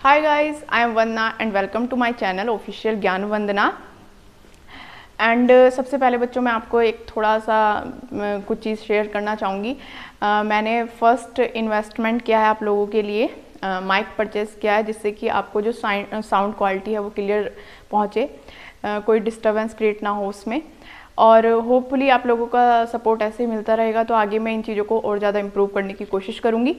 Hi guys, I am Vandana and welcome to my channel official ज्ञान वंदना। And सबसे पहले बच्चों मैं आपको एक थोड़ा सा कुछ चीज़ शेयर करना चाहूँगी। मैंने फर्स्ट इन्वेस्टमेंट किया है आप लोगों के लिए, माइक परचेज़ किया है जिससे कि आपको जो साउंड क्वालिटी है वो क्लियर पहुँचे, कोई डिस्टर्बेंस क्रिएट ना हो उसमें। और होपफुली आप लोगों का सपोर्ट ऐसे ही मिलता रहेगा तो आगे मैं इन चीज़ों को और ज़्यादा इम्प्रूव करने की कोशिश करूँगी।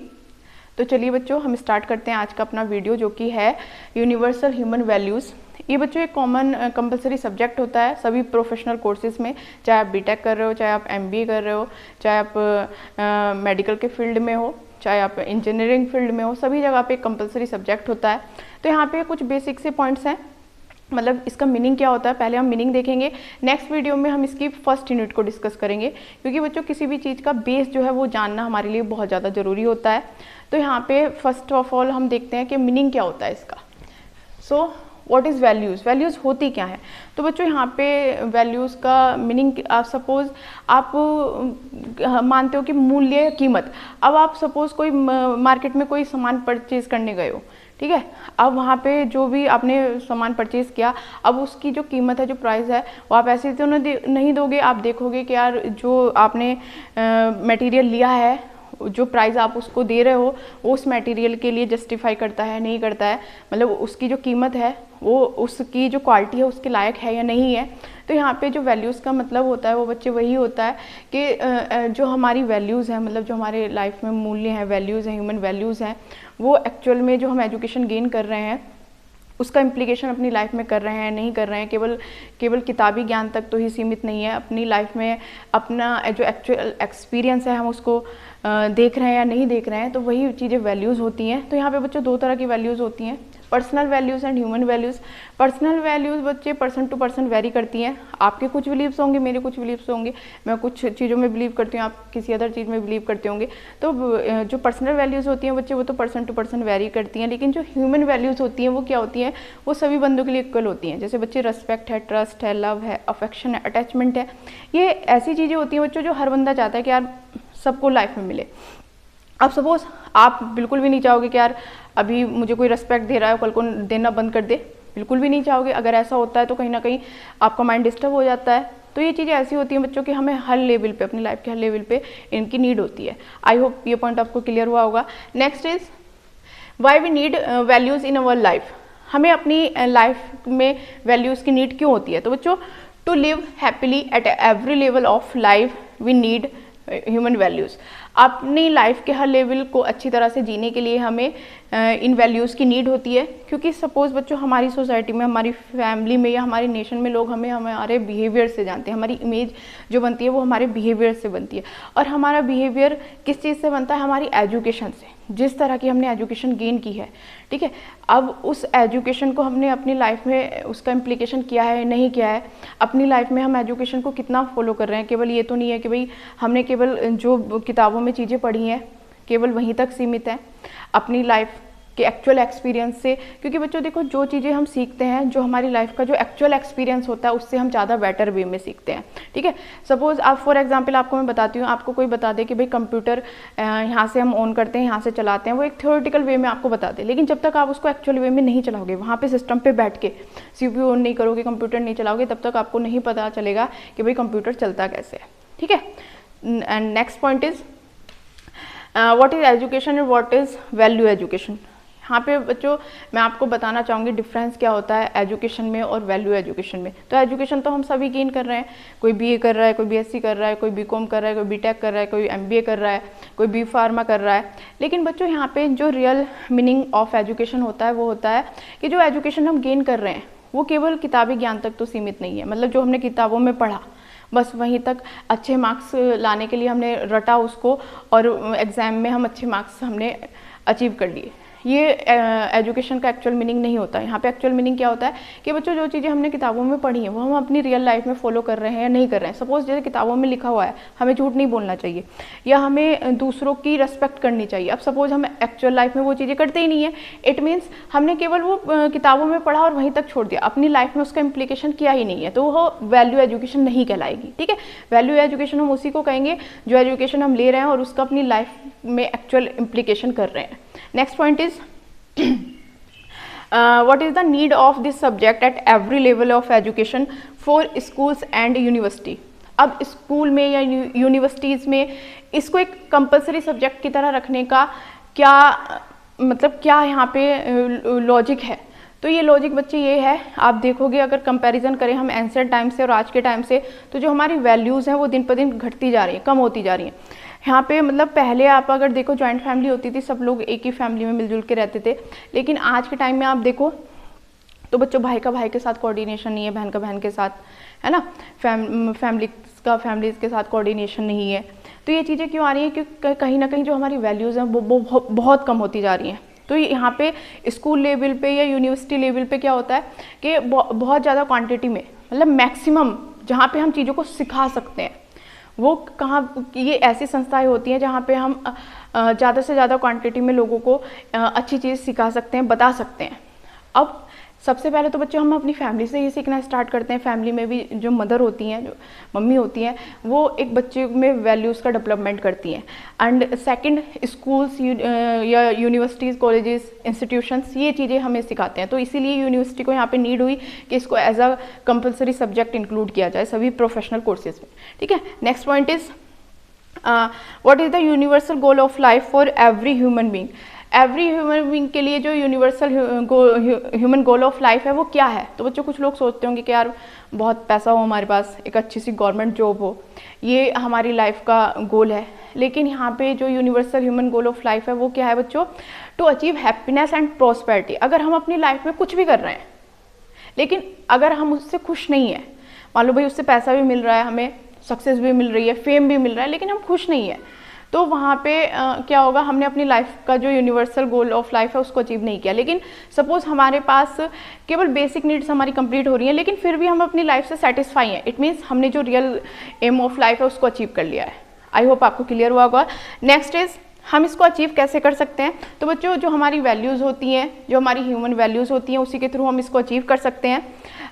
तो चलिए बच्चों हम स्टार्ट करते हैं आज का अपना वीडियो, जो कि है यूनिवर्सल ह्यूमन वैल्यूज़। ये बच्चों एक कॉमन कंपलसरी सब्जेक्ट होता है सभी प्रोफेशनल कोर्सेज में, चाहे आप बीटेक कर रहे हो, चाहे आप एमबीए कर रहे हो, चाहे आप मेडिकल के फील्ड में हो, चाहे आप इंजीनियरिंग फील्ड में हो, सभी जगह पे एक कंपलसरी सब्जेक्ट होता है। तो यहाँ पे कुछ बेसिक से पॉइंट्स हैं, मतलब इसका मीनिंग क्या होता है पहले हम मीनिंग देखेंगे। नेक्स्ट वीडियो में हम इसकी फर्स्ट यूनिट को डिस्कस करेंगे, क्योंकि बच्चों किसी भी चीज़ का बेस जो है वो जानना हमारे लिए बहुत ज़्यादा ज़रूरी होता है। तो यहाँ पे फर्स्ट ऑफ ऑल हम देखते हैं कि मीनिंग क्या होता है इसका। So what is values, values होती क्या है। तो बच्चों यहाँ पे वैल्यूज़ का मीनिंग, आप सपोज़ आप मानते हो कि मूल्य या कीमत। अब आप सपोज़ कोई मार्केट में कोई सामान परचेज करने गए हो, ठीक है। अब वहाँ पे जो भी आपने सामान परचेज़ किया, अब उसकी जो कीमत है, जो प्राइस है, वो आप ऐसे तो नहीं दोगे। आप देखोगे कि यार जो आपने मटेरियल लिया है, जो प्राइस आप उसको दे रहे हो वो उस मटेरियल के लिए जस्टिफाई करता है नहीं करता है, मतलब उसकी जो कीमत है वो उसकी जो क्वालिटी है उसके लायक है या नहीं है। तो यहाँ पे जो वैल्यूज़ का मतलब होता है वो बच्चे वही होता है कि जो हमारी वैल्यूज़ हैं, मतलब जो हमारे लाइफ में मूल्य हैं, वैल्यूज़ हैं, ह्यूमन वैल्यूज़ हैं, वो एक्चुअल में जो हम एजुकेशन गेन कर रहे हैं उसका इम्प्लीकेशन अपनी लाइफ में कर रहे हैं नहीं कर रहे हैं, केवल किताबी ज्ञान तक तो ही सीमित नहीं है। अपनी लाइफ में अपना जो एक्चुअल एक्सपीरियंस है हम उसको देख रहे हैं या नहीं देख रहे हैं, तो वही चीज़ें वैल्यूज़ होती हैं। तो यहाँ पे बच्चों दो तरह की वैल्यूज़ होती हैं, personal values and human values. Personal values बच्चे पर्सन टू पर्सन वेरी करती हैं। आपके कुछ बिलीव्स होंगे, मेरे कुछ बिलीव्स होंगे, मैं कुछ चीज़ों में बिलीव करती हूँ, आप किसी अदर चीज़ में बिलीव करते होंगे। तो जो पर्सनल वैल्यूज़ होती हैं बच्चे वो तो पर्सन टू पर्सन वेरी करती हैं, लेकिन जो ह्यूमन वैल्यूज़ होती हैं वो क्या होती हैं, वो सभी बंदों के लिए इक्वल होती हैं। जैसे बच्चे रिस्पेक्ट है, ट्रस्ट है, लव है, अफेक्शन है, अटैचमेंट है, ये ऐसी चीज़ें होती हैं बच्चों जो हर बंदा चाहता है कि यार सबको लाइफ में मिले। अब सपोज आप बिल्कुल भी नहीं चाहोगे कि यार अभी मुझे कोई रिस्पेक्ट दे रहा है कल को देना बंद कर दे, बिल्कुल भी नहीं चाहोगे। अगर ऐसा होता है तो कहीं ना कहीं आपका माइंड डिस्टर्ब हो जाता है। तो ये चीज़ें ऐसी होती हैं बच्चों कि हमें हर लेवल पे, अपनी लाइफ के हर लेवल पे इनकी नीड होती है। आई होप ये पॉइंट आपको क्लियर हुआ होगा। Next is why we need values in our life. हमें अपनी लाइफ में वैल्यूज़ की नीड क्यों होती है। तो बच्चों to live happily at every level of life we need human values. अपनी लाइफ के हर लेवल को अच्छी तरह से जीने के लिए हमें इन वैल्यूज़ की नीड होती है। क्योंकि सपोज़ बच्चों हमारी सोसाइटी में, हमारी फैमिली में या हमारे नेशन में लोग हमें हमारे बिहेवियर से जानते हैं। हमारी इमेज जो बनती है वो हमारे बिहेवियर से बनती है, और हमारा बिहेवियर किस चीज़ से बनता है, हमारी एजुकेशन से, जिस तरह की हमने एजुकेशन गेन की है, ठीक है। अब उस एजुकेशन को हमने अपनी लाइफ में उसका इम्प्लीकेशन किया है नहीं किया है, अपनी लाइफ में हम एजुकेशन को कितना फॉलो कर रहे हैं। केवल ये तो नहीं है कि भाई हमने केवल जो किताबों में चीज़ें पढ़ी हैं केवल वहीं तक सीमित है, अपनी लाइफ के एक्चुअल एक्सपीरियंस से। क्योंकि बच्चों देखो जो चीज़ें हम सीखते हैं, जो हमारी लाइफ का जो एक्चुअल एक्सपीरियंस होता है उससे हम ज़्यादा बेटर वे में सीखते हैं, ठीक है। सपोज़ आप फॉर एग्जांपल आपको मैं बताती हूँ, आपको कोई बता दे कि भाई कंप्यूटर यहाँ से हम ऑन करते हैं, यहाँ से चलाते हैं, वो एक थ्योरेटिकल वे में आपको बता दे, लेकिन जब तक आप उसको एक्चुअल वे में नहीं चलाओगे, वहाँ पर सिस्टम पर बैठ के CPU ऑन नहीं करोगे, कंप्यूटर नहीं चलाओगे, तब तक आपको नहीं पता चलेगा कि भाई कंप्यूटर चलता कैसे है, ठीक है। And next point is what is education and what is value education. यहाँ पे बच्चों मैं आपको बताना चाहूँगी डिफरेंस क्या होता है एजुकेशन में और वैल्यू एजुकेशन में। तो एजुकेशन तो हम सभी गेन कर रहे हैं, कोई BA कर रहा है, कोई BSc कर रहा है, कोई BCom कर रहा है, कोई BTech कर रहा है, कोई MBA कर रहा है, कोई B Pharma कर रहा है। लेकिन बच्चों यहाँ पे जो रियल मीनिंग ऑफ एजुकेशन होता है वो होता है कि जो एजुकेशन हम गेन कर रहे हैं वो केवल किताबी ज्ञान तक तो सीमित नहीं है। मतलब जो हमने किताबों में पढ़ा बस वहीं तक, अच्छे मार्क्स लाने के लिए हमने रटा उसको और एग्ज़ाम में हम अच्छे मार्क्स हमने अचीव कर लिए, ये एजुकेशन का एक्चुअल मीनिंग नहीं होता। यहाँ पे एक्चुअल मीनिंग क्या होता है कि बच्चों जो चीज़ें हमने किताबों में पढ़ी हैं वो हम अपनी रियल लाइफ में फॉलो कर रहे हैं या नहीं कर रहे हैं। सपोज जैसे किताबों में लिखा हुआ है हमें झूठ नहीं बोलना चाहिए या हमें दूसरों की रेस्पेक्ट करनी चाहिए। अब सपोज हम एक्चुअल लाइफ में वो चीज़ें करते ही नहीं है, इट मीन्स हमने केवल वो किताबों में पढ़ा और वहीं तक छोड़ दिया, अपनी लाइफ में उसका इम्प्लीकेशन किया ही नहीं है, तो वो वैल्यू एजुकेशन नहीं कहलाएगी, ठीक है। वैल्यू एजुकेशन हम उसी को कहेंगे जो एजुकेशन हम ले रहे हैं और उसका अपनी लाइफ में एक्चुअल इम्प्लीकेशन कर रहे हैं। Next point is what is the need of this subject at every level of education for schools and university. अब स्कूल में या यूनिवर्सिटीज़ में इसको एक कंपलसरी सब्जेक्ट की तरह रखने का क्या मतलब क्या यहाँ पे लॉजिक है? तो ये लॉजिक बच्चे ये है, आप देखोगे अगर कंपैरिजन करें हम एंशिएंट टाइम से और आज के टाइम से, तो जो हमारी वैल्यूज़ हैं वो दिन पर दिन घटती जा रही हैं, कम होती जा रही हैं। यहाँ पे मतलब पहले आप अगर देखो जॉइंट फैमिली होती थी, सब लोग एक ही फैमिली में मिलजुल के रहते थे, लेकिन आज के टाइम में आप देखो तो बच्चों भाई का भाई के साथ कोऑर्डिनेशन नहीं है, बहन का बहन के साथ, है ना, फैमिलीज़ का फैमिलीज़ के साथ कोऑर्डिनेशन नहीं है। तो ये चीज़ें क्यों आ रही हैं? क्योंकि कहीं ना कहीं जो हमारी वैल्यूज़ हैं वो बहुत कम होती जा रही हैं। तो यहाँ पे स्कूल लेवल पे या यूनिवर्सिटी लेवल पे क्या होता है कि बहुत ज़्यादा क्वांटिटी में, मतलब मैक्सिमम जहाँ पे हम चीज़ों को सिखा सकते हैं, वो कहाँ, ये ऐसी संस्थाएं होती हैं जहाँ पे हम ज़्यादा से ज़्यादा क्वांटिटी में लोगों को अच्छी चीज़ सिखा सकते हैं, बता सकते हैं। अब सबसे पहले तो बच्चों हम अपनी फैमिली से ही सीखना स्टार्ट करते हैं। फैमिली में भी जो मदर होती हैं, जो मम्मी होती हैं, वो एक बच्चे में वैल्यूज़ का डेवलपमेंट करती हैं। एंड सेकंड, स्कूल्स या यूनिवर्सिटीज़, कॉलेजेस, इंस्टीट्यूशंस ये चीज़ें हमें सिखाते हैं। तो इसीलिए यूनिवर्सिटी को यहाँ पे नीड हुई कि इसको as a compulsory subject include किया जाए सभी प्रोफेशनल कोर्सेज में। ठीक है, next point is what is the universal goal of life for every human being. Every human being के लिए जो universal human goal of life है वो क्या है? तो बच्चों कुछ लोग सोचते होंगे कि यार बहुत पैसा हो हमारे पास, एक अच्छी सी गवर्नमेंट जॉब हो, ये हमारी लाइफ का गोल है। लेकिन यहाँ पे जो universal human goal of life है वो क्या है बच्चों? To achieve happiness and prosperity. अगर हम अपनी लाइफ में कुछ भी कर रहे हैं लेकिन अगर हम उससे खुश नहीं हैं, मान लो भाई उससे पैसा भी मिल रहा है, हमें सक्सेस भी मिल रही है, फेम भी मिल रहा है, लेकिन हम खुश नहीं हैं, तो वहाँ पे क्या होगा? हमने अपनी लाइफ का जो यूनिवर्सल गोल ऑफ लाइफ है उसको अचीव नहीं किया। लेकिन सपोज हमारे पास केवल बेसिक नीड्स हमारी कंप्लीट हो रही हैं, लेकिन फिर भी हम अपनी लाइफ से सेटिस्फाई हैं, इट मीन्स हमने जो रियल एम ऑफ लाइफ है उसको अचीव कर लिया है। आई होप आपको क्लियर हुआ होगा। नेक्स्ट इज हम इसको अचीव कैसे कर सकते हैं? तो बच्चों जो हमारी वैल्यूज़ होती हैं, जो हमारी ह्यूमन वैल्यूज़ होती हैं, उसी के थ्रू हम इसको अचीव कर सकते हैं।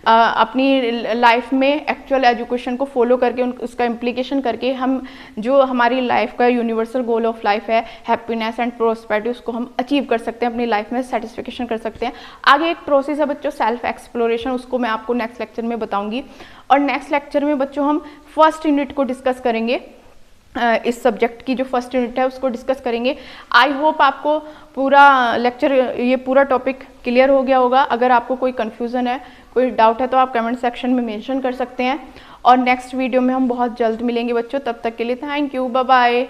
अपनी लाइफ में एक्चुअल एजुकेशन को फॉलो करके उसका इम्प्लीकेशन करके हम जो हमारी लाइफ का यूनिवर्सल गोल ऑफ लाइफ है, हैप्पीनेस एंड प्रोस्पेरिटी, उसको हम अचीव कर सकते हैं, अपनी लाइफ में सेटिस्फेक्शन कर सकते हैं। आगे एक प्रोसेस है बच्चों सेल्फ एक्सप्लोरेशन, उसको मैं आपको नेक्स्ट लेक्चर में बताऊंगी। और नेक्स्ट लेक्चर में बच्चों हम फर्स्ट यूनिट को डिस्कस करेंगे, इस सब्जेक्ट की जो फर्स्ट यूनिट है उसको डिस्कस करेंगे। आई होप आपको पूरा लेक्चर, ये पूरा टॉपिक क्लियर हो गया होगा। अगर आपको कोई कन्फ्यूज़न है, कोई डाउट है, तो आप कमेंट सेक्शन में मेंशन कर सकते हैं। और नेक्स्ट वीडियो में हम बहुत जल्द मिलेंगे बच्चों, तब तक के लिए थैंक यू, बाय बाय।